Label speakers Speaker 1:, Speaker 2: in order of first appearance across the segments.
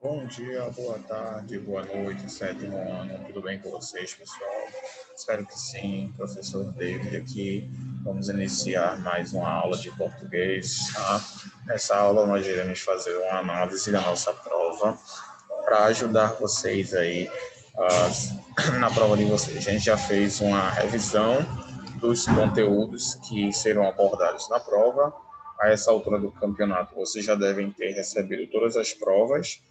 Speaker 1: Bom dia, boa tarde, boa noite, sétimo ano, tudo bem com vocês, pessoal? Espero que sim, professor David aqui. Vamos iniciar mais uma aula de português, tá? Nessa aula nós iremos fazer uma análise da nossa prova para ajudar vocês aí na prova de vocês. A gente já fez uma revisão dos conteúdos que serão abordados na prova. A essa altura do campeonato, vocês já devem ter recebido todas as provas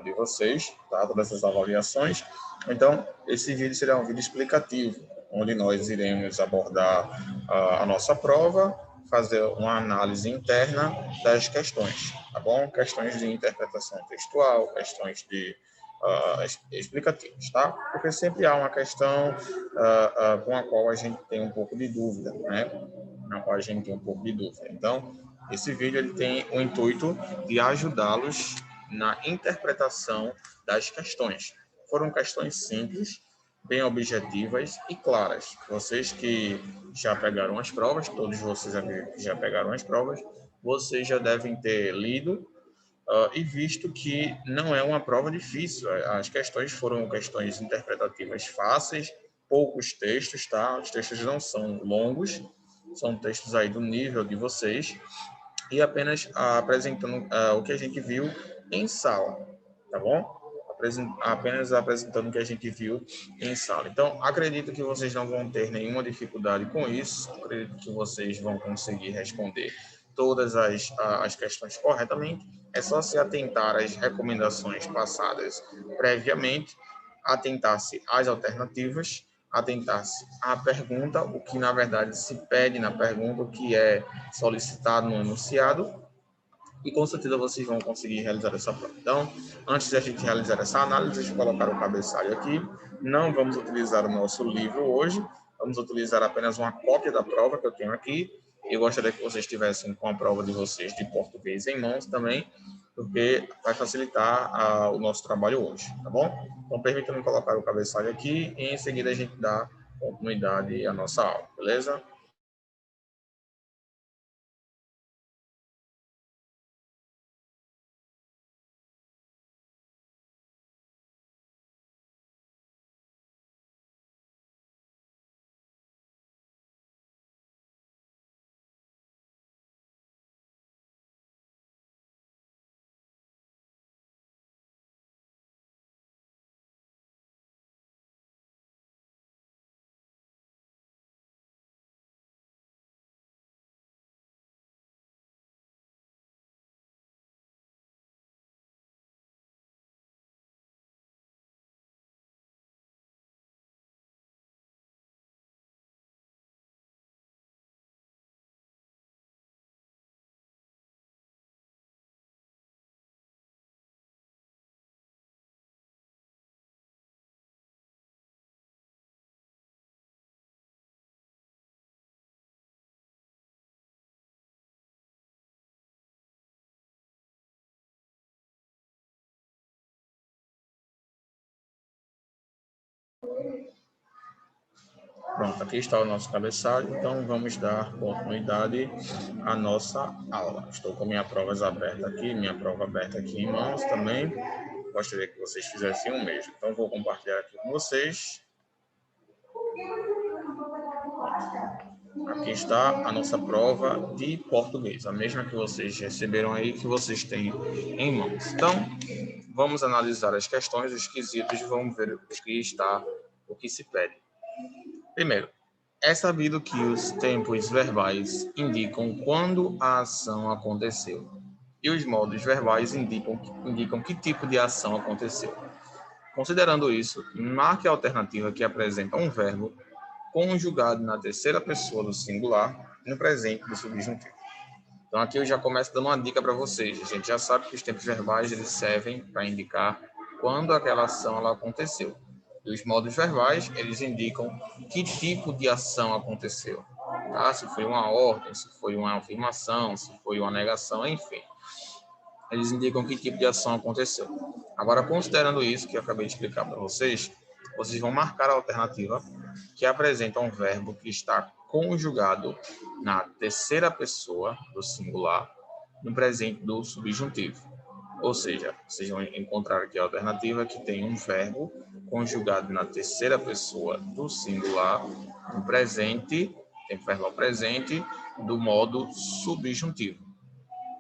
Speaker 1: de vocês, tá? Todas essas avaliações. Então, esse vídeo será um vídeo explicativo, onde nós iremos abordar a nossa prova, fazer uma análise interna das questões, tá bom? Questões de interpretação textual, questões de explicativas, tá? Porque sempre há uma questão com a qual a gente tem um pouco de dúvida, né? Na qual a gente tem um pouco de dúvida. Então, esse vídeo ele tem o intuito de ajudá-los na interpretação das questões. Foram questões simples, bem objetivas e claras. Vocês que já pegaram as provas, todos vocês já pegaram as provas, vocês já devem ter lido e visto que não é uma prova difícil. As questões foram questões interpretativas fáceis, poucos textos, tá? Os textos não são longos, são textos aí do nível de vocês, e apenas apresentando o que a gente viu em sala, tá bom? Apenas apresentando o que a gente viu em sala. Então, acredito que vocês não vão ter nenhuma dificuldade com isso, acredito que vocês vão conseguir responder todas as questões corretamente. É só se atentar às recomendações passadas previamente, atentar-se às alternativas, atentar-se à pergunta, o que na verdade se pede na pergunta, o que é solicitado no enunciado, e com certeza vocês vão conseguir realizar essa prova. Então, antes de a gente realizar essa análise, deixa eu colocar o cabeçalho aqui. Não vamos utilizar o nosso livro hoje, vamos utilizar apenas uma cópia da prova que eu tenho aqui. Eu gostaria que vocês estivessem com a prova de vocês de português em mãos também, porque vai facilitar o nosso trabalho hoje, tá bom? Então, permita-me colocar o cabeçalho aqui e em seguida a gente dá continuidade à nossa aula, beleza? Pronto, aqui está o nosso cabeçalho, então vamos dar continuidade à nossa aula. Estou com minha prova aberta aqui, minha prova aberta aqui em mãos também. Gostaria que vocês fizessem o mesmo. Então, vou compartilhar aqui com vocês. Aqui está a nossa prova de português, a mesma que vocês receberam aí, que vocês têm em mãos. Então, vamos analisar as questões, os quesitos, e vamos ver o que se pede. Primeiro, é sabido que os tempos verbais indicam quando a ação aconteceu, e os modos verbais indicam que tipo de ação aconteceu. Considerando isso, marque a alternativa que apresenta um verbo conjugado na terceira pessoa do singular no presente do subjuntivo. Então, aqui eu já começo dando uma dica para vocês. A gente já sabe que os tempos verbais eles servem para indicar quando aquela ação ela aconteceu. E os modos verbais, eles indicam que tipo de ação aconteceu. Tá? Se foi uma ordem, se foi uma afirmação, se foi uma negação, enfim. Eles indicam que tipo de ação aconteceu. Agora, considerando isso que eu acabei de explicar para vocês, vocês vão marcar a alternativa que apresenta um verbo que está conjugado na terceira pessoa do singular no presente do subjuntivo. Ou seja, vocês vão encontrar aqui a alternativa que tem um verbo conjugado na terceira pessoa do singular, no presente, tempo verbal presente, do modo subjuntivo.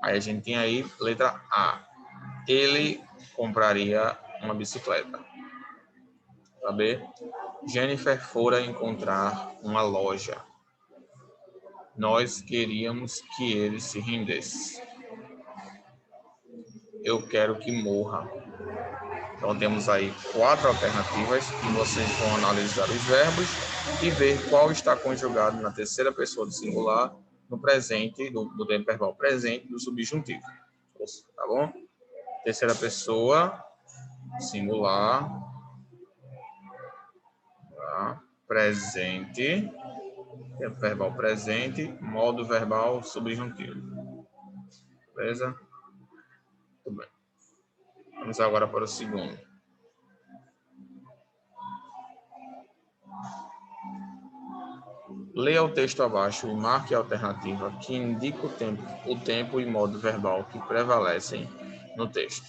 Speaker 1: Aí a gente tem aí, letra A. Ele compraria uma bicicleta. Letra B. Jennifer fora encontrar uma loja. Nós queríamos que ele se rendesse. Eu quero que morra. Então, temos aí 4 alternativas e vocês vão analisar os verbos e ver qual está conjugado na terceira pessoa do singular, no presente, do tempo verbal presente, do subjuntivo. Tá bom? Terceira pessoa, singular, tá? Presente, tempo verbal presente, modo verbal subjuntivo. Beleza? Muito bem. Vamos agora para o segundo. Leia o texto abaixo e marque a alternativa que indica o tempo e modo verbal que prevalecem no texto.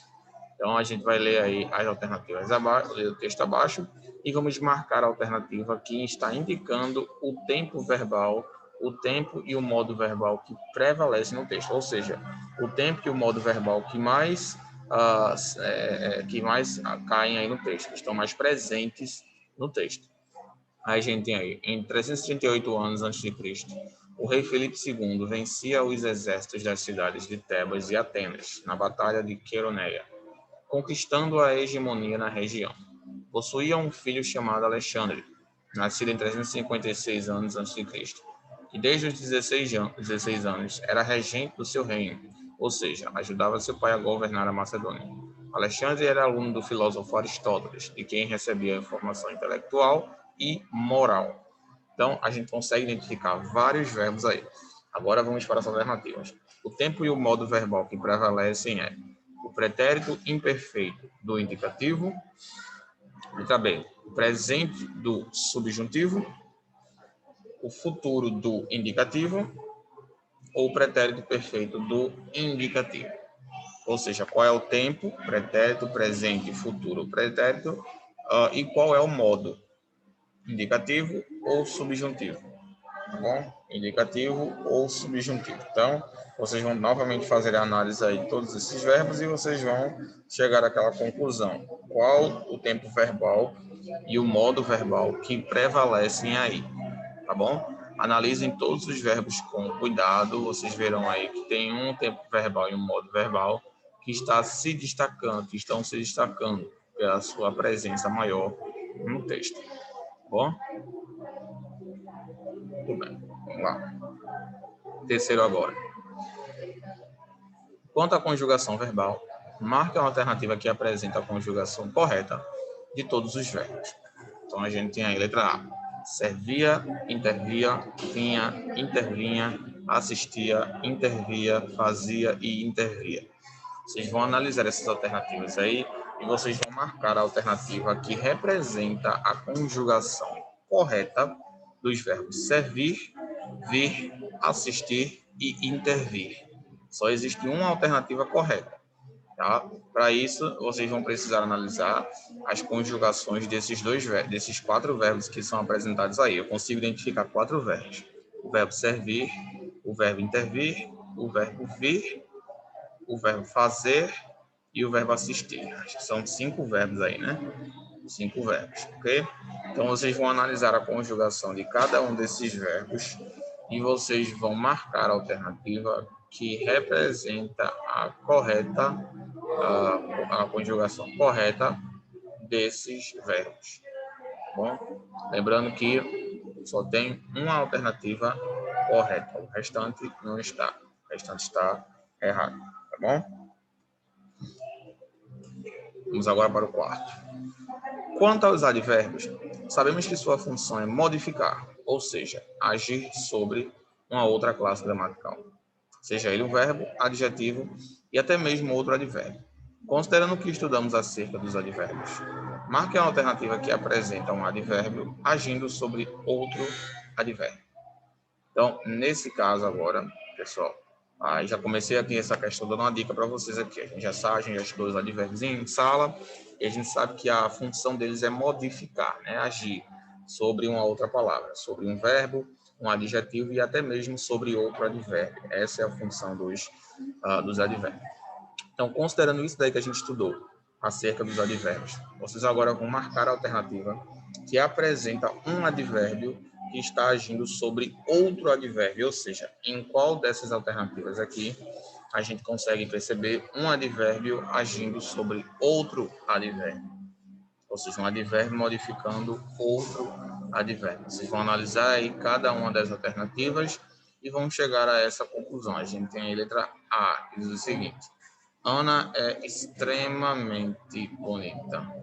Speaker 1: Então, a gente vai ler aí as alternativas abaixo, ler o texto abaixo e vamos marcar a alternativa que está indicando o tempo verbal, o tempo e o modo verbal que prevalecem no texto. Ou seja, o tempo e o modo verbal que mais caem aí no texto, que estão mais presentes no texto. Aí a gente tem aí, em 338 anos antes de Cristo, o rei Filipe II vencia os exércitos das cidades de Tebas e Atenas na Batalha de Queroneia, conquistando a hegemonia na região. Possuía um filho chamado Alexandre, nascido em 356 anos antes de Cristo, e desde os 16 anos era regente do seu reino, ou seja, ajudava seu pai a governar a Macedônia. Alexandre era aluno do filósofo Aristóteles, de quem recebia informação intelectual e moral. Então, a gente consegue identificar vários verbos aí. Agora vamos para as alternativas. O tempo e o modo verbal que prevalecem é o pretérito imperfeito do indicativo, letra B, o presente do subjuntivo, o futuro do indicativo ou o pretérito perfeito do indicativo. Ou seja, qual é o tempo, pretérito, presente, futuro, pretérito, e qual é o modo, indicativo ou subjuntivo, tá bom? Indicativo ou subjuntivo. Então, vocês vão novamente fazer a análise aí de todos esses verbos e vocês vão chegar àquela conclusão. Qual o tempo verbal e o modo verbal que prevalecem aí, tá bom? Analisem todos os verbos com cuidado, vocês verão aí que tem um tempo verbal e um modo verbal que estão se destacando pela sua presença maior no texto. Bom? Muito bem, vamos lá. Terceiro agora. Quanto à conjugação verbal, marque uma alternativa que apresenta a conjugação correta de todos os verbos. Então, a gente tem aí letra A. Servia, intervia, vinha, intervinha, assistia, intervia, fazia e intervia. Vocês vão analisar essas alternativas aí e vocês vão marcar a alternativa que representa a conjugação correta dos verbos servir, vir, assistir e intervir. Só existe uma alternativa correta, tá? Para isso, vocês vão precisar analisar as conjugações desses 4 verbos que são apresentados aí. Eu consigo identificar 4 verbos: o verbo servir, o verbo intervir, o verbo vir, o verbo fazer e o verbo assistir. Acho que são 5 verbos aí, né? 5 verbos, ok? Então, vocês vão analisar a conjugação de cada um desses verbos e vocês vão marcar a alternativa que representa a conjugação correta desses verbos, tá bom? Lembrando que só tem uma alternativa correta, o restante não está, o restante está errado, tá bom? Vamos agora para o quarto. Quanto aos advérbios, sabemos que sua função é modificar, ou seja, agir sobre uma outra classe gramatical, seja ele um verbo, adjetivo e até mesmo outro advérbio. Considerando o que estudamos acerca dos advérbios, marque a alternativa que apresenta um advérbio agindo sobre outro advérbio. Então, nesse caso agora, pessoal, Aí já comecei aqui essa questão dando uma dica para vocês aqui. A gente já sabe, a gente já estudou os advérbios em sala, e a gente sabe que a função deles é modificar, né? Agir sobre uma outra palavra, sobre um verbo, um adjetivo e até mesmo sobre outro advérbio. Essa é a função dos advérbios. Então, considerando isso daí que a gente estudou acerca dos advérbios, vocês agora vão marcar a alternativa que apresenta um advérbio que está agindo sobre outro advérbio, ou seja, em qual dessas alternativas aqui a gente consegue perceber um advérbio agindo sobre outro advérbio, ou seja, um advérbio modificando outro advérbio. Vocês vão analisar aí cada uma das alternativas e vão chegar a essa conclusão. A gente tem a letra A, que diz o seguinte: Ana é extremamente bonita.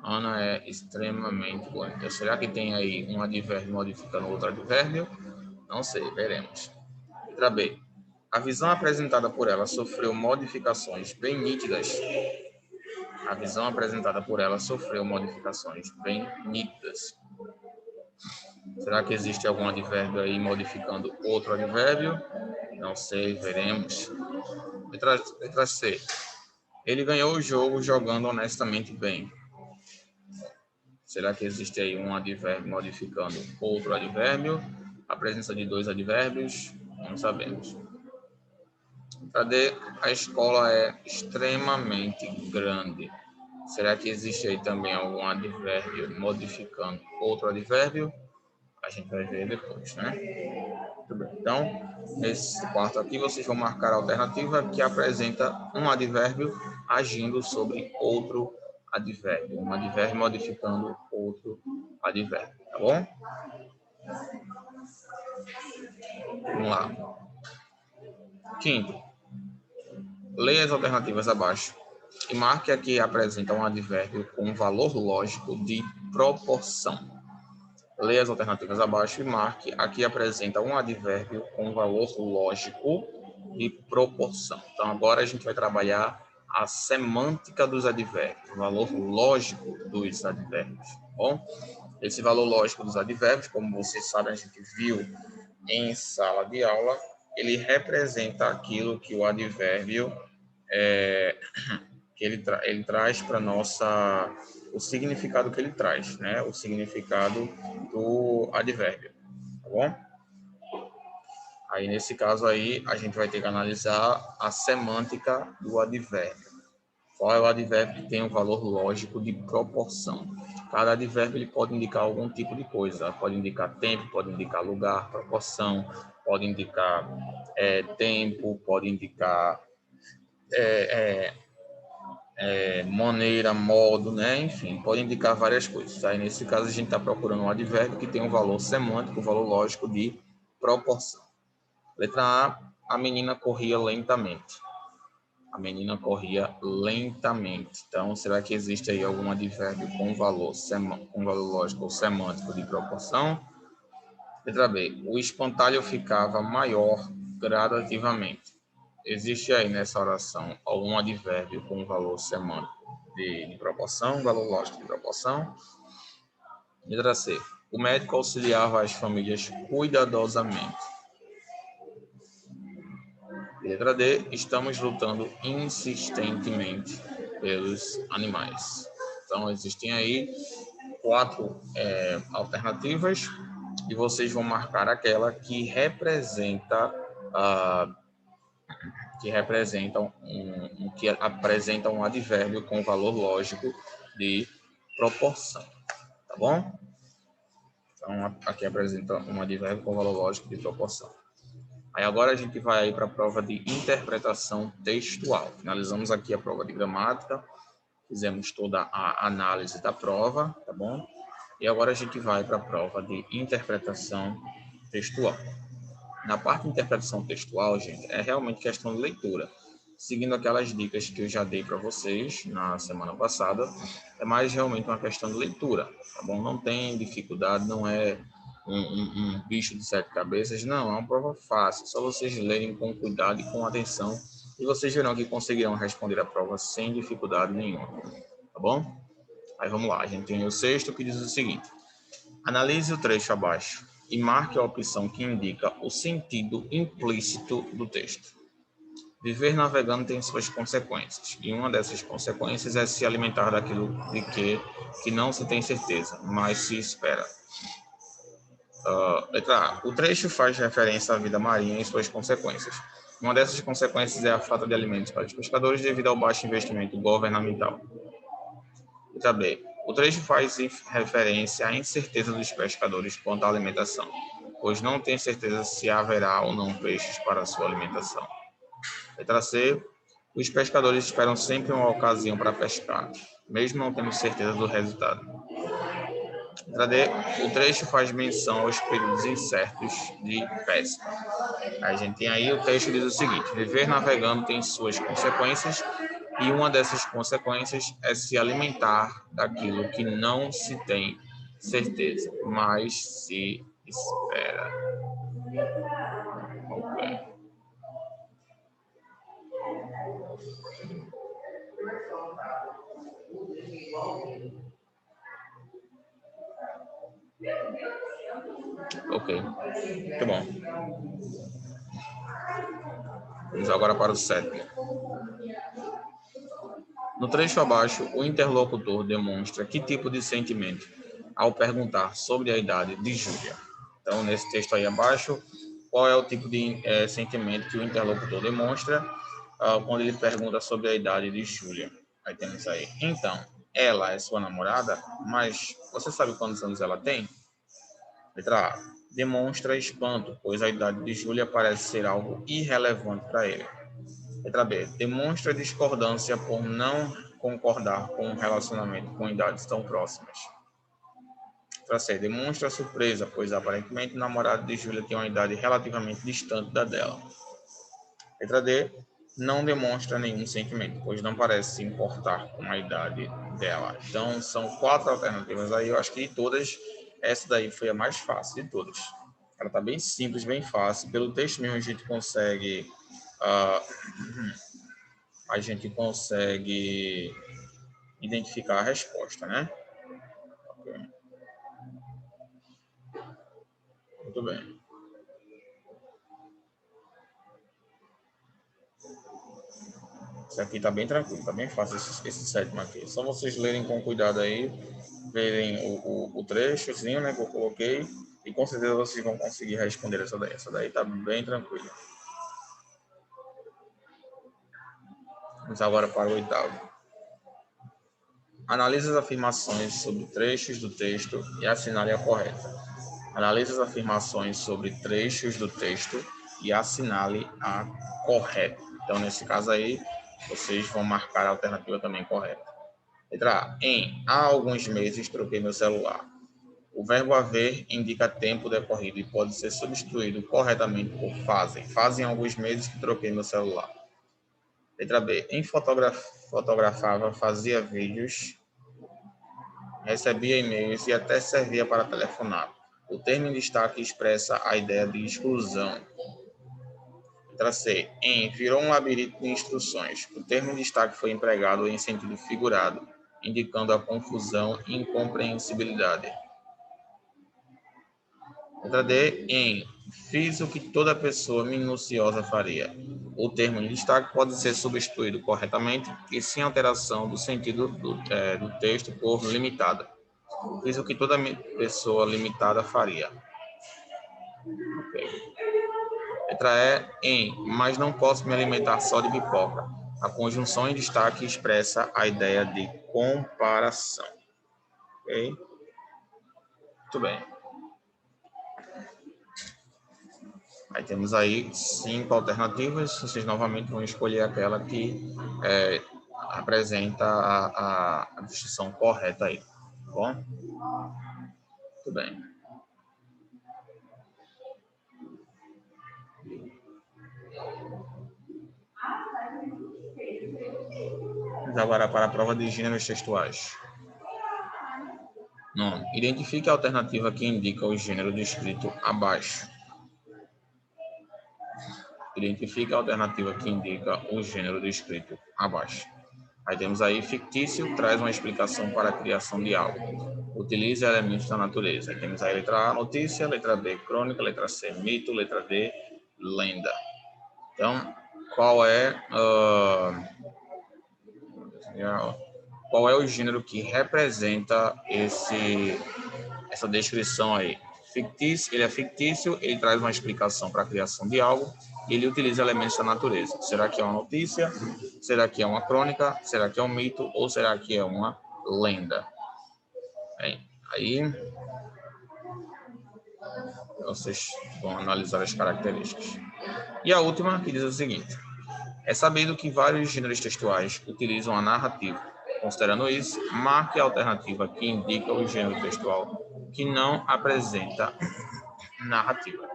Speaker 1: Ana é extremamente bonita. Será que tem aí um advérbio modificando outro advérbio? Não sei, veremos. Letra B. A visão apresentada por ela sofreu modificações bem nítidas. A visão apresentada por ela sofreu modificações bem nítidas. Será que existe algum advérbio aí modificando outro advérbio? Não sei, veremos. Letra C. Ele ganhou o jogo jogando honestamente bem. Será que existe aí um advérbio modificando outro advérbio? A presença de dois advérbios? Não sabemos. Cadê? A escola é extremamente grande. Será que existe aí também algum advérbio modificando outro advérbio? A gente vai ver depois, né? Muito bem. Então, nesse quarto aqui, vocês vão marcar a alternativa que apresenta um advérbio agindo sobre outro advérbio. Um advérbio modificando outro advérbio, tá bom? Vamos lá. Quinto, leia as alternativas abaixo e marque a que apresenta um advérbio com valor lógico de proporção. Leia as alternativas abaixo e marque a que apresenta um advérbio com valor lógico de proporção. Então, agora a gente vai trabalhar a semântica dos advérbios, o valor lógico dos advérbios, tá bom? Esse valor lógico dos advérbios, como vocês sabem, a gente viu em sala de aula, ele representa aquilo que o advérbio que ele traz para nossa, o significado que ele traz, né? O significado do advérbio, tá bom? Aí, nesse caso aí, a gente vai ter que analisar a semântica do advérbio. Qual é o advérbio que tem um valor lógico de proporção? Cada advérbio ele pode indicar algum tipo de coisa. Pode indicar tempo, pode indicar lugar, proporção, pode indicar tempo, pode indicar maneira, modo, né? Enfim, pode indicar várias coisas. Aí, nesse caso, a gente está procurando um advérbio que tem um valor semântico, um valor lógico de proporção. Letra A, a menina corria lentamente. A menina corria lentamente. Então, será que existe aí algum advérbio com valor lógico ou semântico de proporção? Letra B, o espantalho ficava maior gradativamente. Existe aí nessa oração algum advérbio com valor semântico de proporção, valor lógico de proporção? Letra C, o médico auxiliava as famílias cuidadosamente. Letra D, estamos lutando insistentemente pelos animais. Então, existem aí 4 alternativas e vocês vão marcar aquela que representa que apresenta um advérbio com valor lógico de proporção, tá bom? Então, aqui apresenta um advérbio com valor lógico de proporção. Aí agora a gente vai para a prova de interpretação textual. Finalizamos aqui a prova de gramática, fizemos toda a análise da prova, tá bom? E agora a gente vai para a prova de interpretação textual. Na parte de interpretação textual, gente, é realmente questão de leitura. Seguindo aquelas dicas que eu já dei para vocês na semana passada, é mais realmente uma questão de leitura, tá bom? Não tem dificuldade, não é um bicho de 7 cabeças, não, é uma prova fácil, só vocês lerem com cuidado e com atenção, e vocês verão que conseguirão responder a prova sem dificuldade nenhuma, tá bom? Aí vamos lá, a gente tem o sexto que diz o seguinte: analise o trecho abaixo e marque a opção que indica o sentido implícito do texto. Viver navegando tem suas consequências, e uma dessas consequências é se alimentar daquilo de que não se tem certeza, mas se espera. Letra A. O trecho faz referência à vida marinha e suas consequências. Uma dessas consequências é a falta de alimentos para os pescadores devido ao baixo investimento governamental. Letra B. O trecho faz referência à incerteza dos pescadores quanto à alimentação, pois não tem certeza se haverá ou não peixes para sua alimentação. Letra C. Os pescadores esperam sempre uma ocasião para pescar, mesmo não tendo certeza do resultado. Letra D. O trecho faz menção aos períodos incertos de pesca. A gente tem aí o texto diz o seguinte: viver navegando tem suas consequências e uma dessas consequências é se alimentar daquilo que não se tem certeza, mas se espera. Ok. Ok, muito bom. Vamos agora para o 7. No trecho abaixo, o interlocutor demonstra que tipo de sentimento ao perguntar sobre a idade de Júlia. Então, nesse texto aí abaixo, qual é o tipo de sentimento que o interlocutor demonstra quando ele pergunta sobre a idade de Júlia? Aí temos aí. Então, ela é sua namorada, mas você sabe quantos anos ela tem? Letra A. Demonstra espanto, pois a idade de Júlia parece ser algo irrelevante para ele. Letra B. Demonstra discordância por não concordar com um relacionamento com idades tão próximas. Letra C. Demonstra surpresa, pois aparentemente o namorado de Júlia tem uma idade relativamente distante da dela. Letra D. Não demonstra nenhum sentimento, pois não parece se importar com a idade dela. Então, são 4 alternativas aí. Eu acho que de todas, essa daí foi a mais fácil de todas. Ela está bem simples, bem fácil. Pelo texto mesmo, a gente consegue identificar a resposta, né? Okay. Muito bem. Esse aqui tá bem tranquilo, tá bem fácil esse sétimo aqui. Só vocês lerem com cuidado aí, verem o trechozinho, né, que eu coloquei, e com certeza vocês vão conseguir responder essa daí. Essa daí tá bem tranquila. Vamos agora para o 8º. Analise as afirmações sobre trechos do texto e assinale a correta. Analise as afirmações sobre trechos do texto e assinale a correta. Então, nesse caso aí, vocês vão marcar a alternativa também correta. Letra A. Há alguns meses troquei meu celular. O verbo haver indica tempo decorrido e pode ser substituído corretamente por fazem. Fazem alguns meses que troquei meu celular. Letra B. Fotografava, fazia vídeos, recebia e-mails e até servia para telefonar. O termo em destaque expressa a ideia de exclusão. Letra C. Virou um labirinto de instruções. O termo em destaque foi empregado em sentido figurado, indicando a confusão e incompreensibilidade. Letra D. Fiz o que toda pessoa minuciosa faria. O termo em destaque pode ser substituído corretamente e sem alteração do sentido do texto por limitada. Fiz o que toda pessoa limitada faria. Okay. Letra E. Mas não posso me alimentar só de pipoca. A conjunção em destaque expressa a ideia de comparação. Ok? Muito bem. Aí temos aí 5 alternativas. Vocês novamente vão escolher aquela que apresenta a distinção correta aí. Tá bom? Muito bem. Vamos agora para a prova de gêneros textuais. 9. Identifique a alternativa que indica o gênero descrito abaixo. Identifique a alternativa que indica o gênero descrito abaixo. Aí temos aí fictício, traz uma explicação para a criação de algo. Utiliza elementos da natureza. Aí temos aí letra A, notícia, letra B, crônica, letra C, mito, letra D, lenda. Então, qual é o gênero que representa essa descrição aí? Fictício, ele é fictício, ele traz uma explicação para a criação de algo, e ele utiliza elementos da natureza. Será que é uma notícia? Será que é uma crônica? Será que é um mito? Ou será que é uma lenda? Bem, aí vocês vão analisar as características. E a última que diz o seguinte: é sabido que vários gêneros textuais utilizam a narrativa. Considerando isso, marque a alternativa que indica o gênero textual que não apresenta narrativa.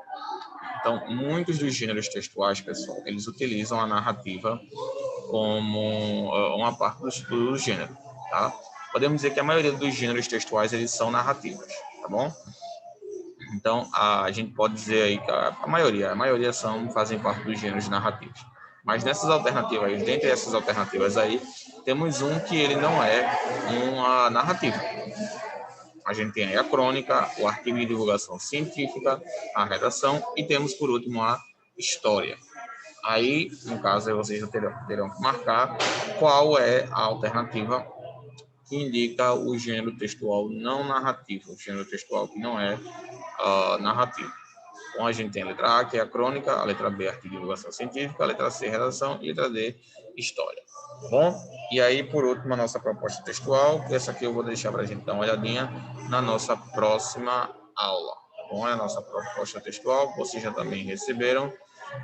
Speaker 1: Então, muitos dos gêneros textuais, pessoal, eles utilizam a narrativa como uma parte do gênero, tá? Podemos dizer que a maioria dos gêneros textuais, eles são narrativas, tá bom? Então, a gente pode dizer aí que a maioria fazem parte dos gêneros narrativos. Mas nessas alternativas, dentre essas alternativas aí, temos um que ele não é uma narrativa. A gente tem aí a crônica, o artigo de divulgação científica, a redação e temos, por último, a história. Aí, no caso, aí vocês terão que marcar qual é a alternativa que indica o gênero textual não narrativo, o gênero textual que não é narrativo. Então, a gente tem a letra A, que é a crônica, a letra B, artigo de divulgação científica, a letra C, redação, e a letra D, história. Tá bom? E aí, por último, a nossa proposta textual, que essa aqui eu vou deixar para a gente dar uma olhadinha na nossa próxima aula. Tá bom? É a nossa proposta textual, que vocês já também receberam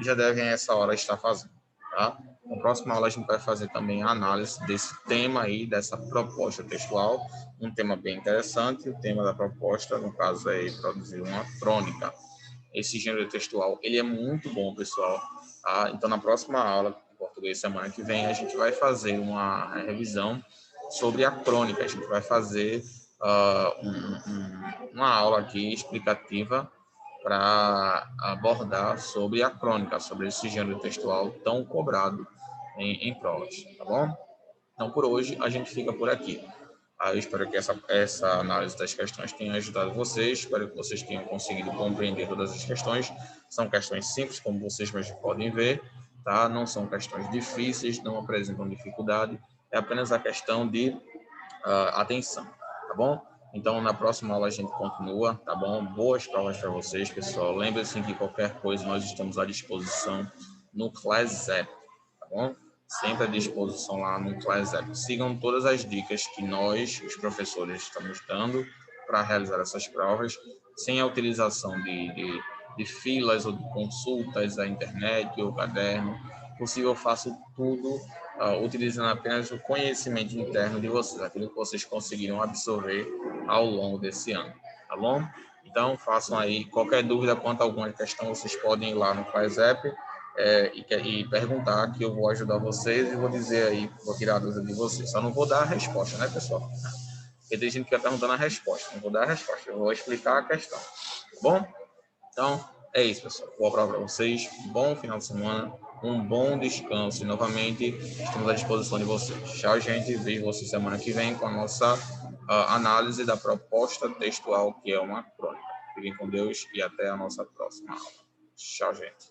Speaker 1: e já devem, a essa hora, estar fazendo. Tá? Na próxima aula, a gente vai fazer também a análise desse tema aí, dessa proposta textual, um tema bem interessante. O tema da proposta, no caso, é produzir uma crônica. Esse gênero textual, ele é muito bom, pessoal. Tá? Então, na próxima aula, em português, semana que vem, a gente vai fazer uma revisão sobre a crônica. A gente vai fazer uma aula aqui explicativa para abordar sobre a crônica, sobre esse gênero textual tão cobrado em provas, tá bom? Então, por hoje, a gente fica por aqui. Eu espero que essa análise das questões tenha ajudado vocês. Espero que vocês tenham conseguido compreender todas as questões. São questões simples, como vocês mesmos podem ver, tá? Não são questões difíceis, não apresentam dificuldade. É apenas a questão de atenção, tá bom? Então, na próxima aula a gente continua, tá bom? Boas provas para vocês, pessoal. Lembre-se que qualquer coisa nós estamos à disposição no Class App, tá bom? Sempre à disposição lá no Class App. Sigam todas as dicas que nós, os professores, estamos dando para realizar essas provas, sem a utilização de filas ou de consultas à internet ou caderno. Possível, eu faço tudo utilizando apenas o conhecimento interno de vocês, aquilo que vocês conseguiram absorver ao longo desse ano, tá bom? Então, façam aí, qualquer dúvida quanto a alguma questão, vocês podem ir lá no Class App e perguntar, que eu vou ajudar vocês e vou dizer aí, vou tirar a dúvida de vocês. Só não vou dar a resposta, né, pessoal? Porque tem gente que vai perguntando a resposta, não vou dar a resposta, eu vou explicar a questão, tá bom? Então, é isso, pessoal. Boa prova para vocês, bom final de semana, um bom descanso e novamente estamos à disposição de vocês. Tchau, gente. Vejo vocês semana que vem com a nossa análise da proposta textual, que é uma crônica. Fiquem com Deus e até a nossa próxima aula. Tchau, gente.